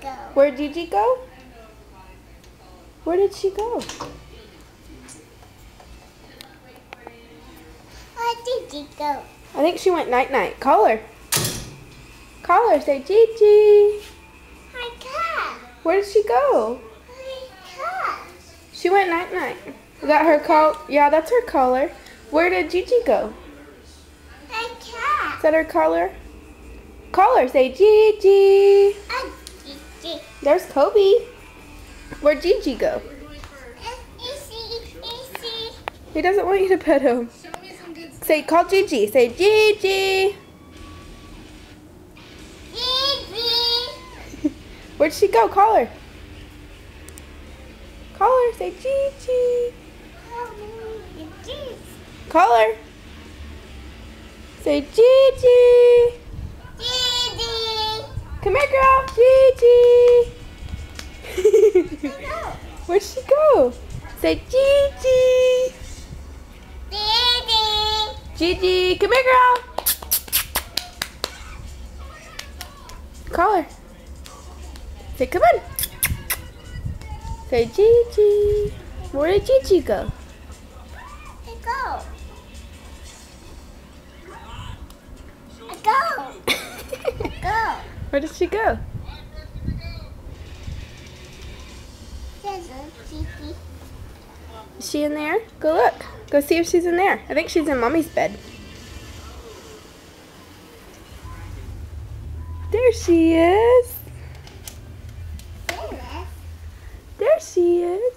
go? Where'd Gigi go? Where did she go? Where did you go? I think she went night-night. Call her. Call her. Say, Gigi. I can't. Where did she go? I can't. She went night-night. Is that her call? Yeah, that's her caller. Where did Gigi go? I can't. Is that her caller? Call her. Say, Gigi. Gigi. There's Kobe. Where'd Gigi go? Easy. He doesn't want you to pet him. Say, call Gigi. Say, Gigi. Gigi. Where'd she go? Call her. Call her. Say, Gigi. Call her. Say, Gigi. Gigi. Come here, girl. Gigi. Where'd she go? Say, Gigi. Gigi, come here, girl. Call her. Say, come on. Say, Gigi. Where did Gigi go? Go. Go. Go. Where did she go? There's a Gigi. Is she in there? Go look. Go see if she's in there. I think she's in Mommy's bed. There she is. There she is.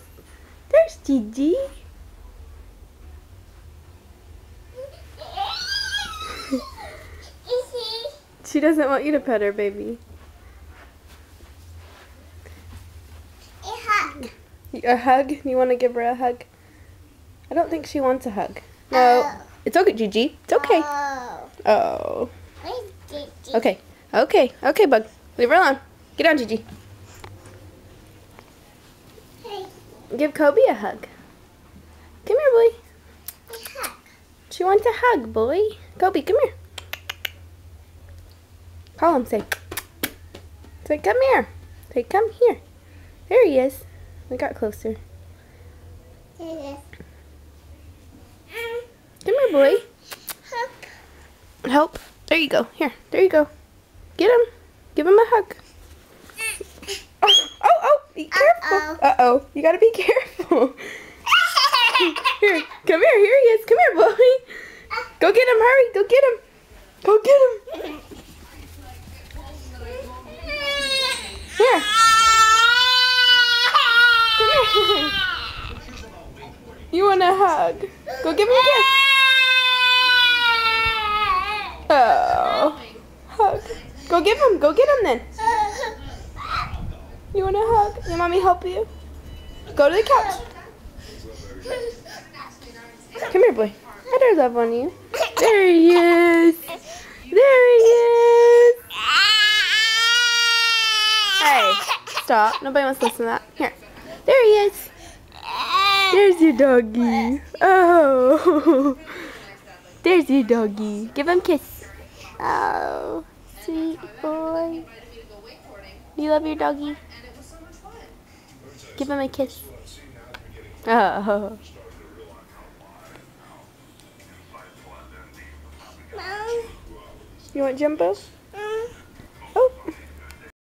There's Gigi. She doesn't want you to pet her, baby. A hug. A hug? You want to give her a hug? I don't think she wants a hug. No. It's okay, Gigi. It's okay. Oh. Where's Gigi? Okay. Okay, bug. Leave her alone. Get down, Gigi. Hey, Give Kobe a hug. Come here, boy. a hug. She wants a hug, boy. Kobe, come here. Call him, say, come here. Say, come here. There he is. We got closer. There Come here, boy. Hug. Help. There you go. Here. There you go. Get him. Give him a hug. Oh, be careful. Uh-oh. You gotta be careful. Here. Come here. Here he is. Come here, boy. Go get him. Hurry. Go get him. Go get him. Here. Come here. You want a hug? Go give him a kiss. Oh. Hug. Go give him. Go get him then. You want a hug? Your mommy help you? Go to the couch. Come here, boy. I do love on you. There he is. There he is. Hey, stop. Nobody wants to listen to that. Here. There he is. There's your doggy. Oh. There's your doggy. Give him a kiss. Oh, sweet boy. You love your doggy? Give him a kiss. Oh. Mom. You want Jumbo?